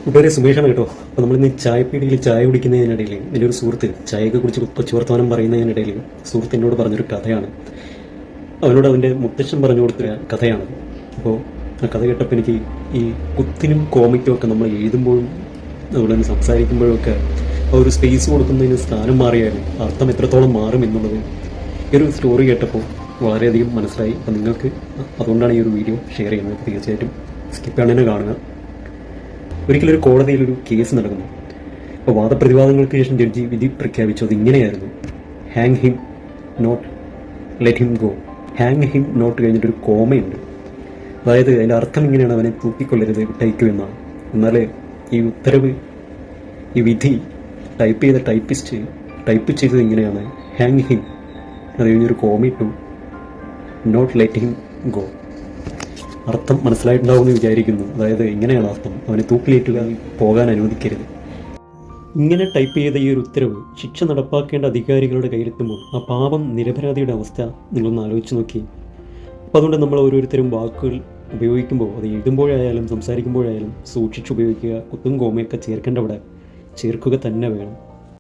കൂട്ടുകാരെ സുമേഷാണ് കേട്ടോ. അപ്പോൾ നമ്മളിന്ന് ചായപ്പീടിയിൽ ചായ കുടിക്കുന്നതിനിടയിൽ എൻ്റെ ഒരു സുഹൃത്ത് ചായയെക്കുറിച്ച് കൊച്ചു വർത്തമാനം പറയുന്നതിനിടയിൽ സുഹൃത്ത് എന്നോട് പറഞ്ഞൊരു കഥയാണ്. അവനോട് അവൻ്റെ മുത്തശ്ശൻ പറഞ്ഞു കൊടുത്ത കഥയാണ്. അപ്പോൾ ആ കഥ കേട്ടപ്പോൾ എനിക്ക് ഈ കുത്തിനും കോമിക്കും ഒക്കെ നമ്മൾ എഴുതുമ്പോഴും അതുപോലെ തന്നെ സംസാരിക്കുമ്പോഴും ഒക്കെ ആ ഒരു സ്പേസ് കൊടുക്കുന്നതിന് സ്ഥാനം മാറിയാലും അർത്ഥം എത്രത്തോളം മാറും എന്നുള്ളത് ഈ ഒരു സ്റ്റോറി കേട്ടപ്പോൾ വളരെയധികം മനസ്സിലായി. അപ്പോൾ നിങ്ങൾക്ക് അതുകൊണ്ടാണ് ഈ ഒരു വീഡിയോ ഷെയർ ചെയ്യുന്നത്. തീർച്ചയായിട്ടും സ്കിപ്പ് ചെയ്യാൻ തന്നെ കാണുക. ഒരിക്കലൊരു കോടതിയിലൊരു കേസ് നടക്കുന്നു. അപ്പോൾ വാദപ്രതിവാദങ്ങൾക്ക് ശേഷം ജഡ്ജി വിധി പ്രഖ്യാപിച്ചത് ഇങ്ങനെയായിരുന്നു: hang him, not let him go. Hang him not കഴിഞ്ഞിട്ടൊരു കോമയുണ്ട്. അതായത് അതിൻ്റെ അർത്ഥം ഇങ്ങനെയാണ്: അവനെ തൂക്കിക്കൊല്ലരുത്, വിട്ടയക്കൂ എന്നാണ്. എന്നാൽ ഈ ഉത്തരവ്, ഈ വിധി ടൈപ്പ് ചെയ്ത ടൈപ്പ് ചെയ്തത് ഇങ്ങനെയാണ്: ഹാങ് ഹിം, അത് കഴിഞ്ഞൊരു കോമയിട്ടു, നോട്ട് ലെറ്റ് ഹിം ഗോ. അർത്ഥം മനസ്സിലായിട്ടുണ്ടാവുമെന്ന് വിചാരിക്കുന്നു. അതായത് ഇങ്ങനെയാണ് അർത്ഥം: അവനെ തൂക്കിലേറ്റുക, പോകാൻ അനുവദിക്കരുത്. ഇങ്ങനെ ടൈപ്പ് ചെയ്ത ഈ ഒരു ഉത്തരവ് ശിക്ഷ നടപ്പാക്കേണ്ട അധികാരികളുടെ കയ്യിലെത്തുമ്പോൾ ആ പാപം നിരപരാധിയുടെ അവസ്ഥ നിങ്ങളൊന്ന് ആലോചിച്ച് നോക്കി. അപ്പോൾ അതുകൊണ്ട് നമ്മൾ ഓരോരുത്തരും വാക്കുകൾ ഉപയോഗിക്കുമ്പോൾ, അത് എഴുതുമ്പോഴായാലും സംസാരിക്കുമ്പോഴായാലും സൂക്ഷിച്ചുപയോഗിക്കുക. കുത്തും കോമയൊക്കെ ചേർക്കേണ്ടവിടെ ചേർക്കുക തന്നെ വേണം.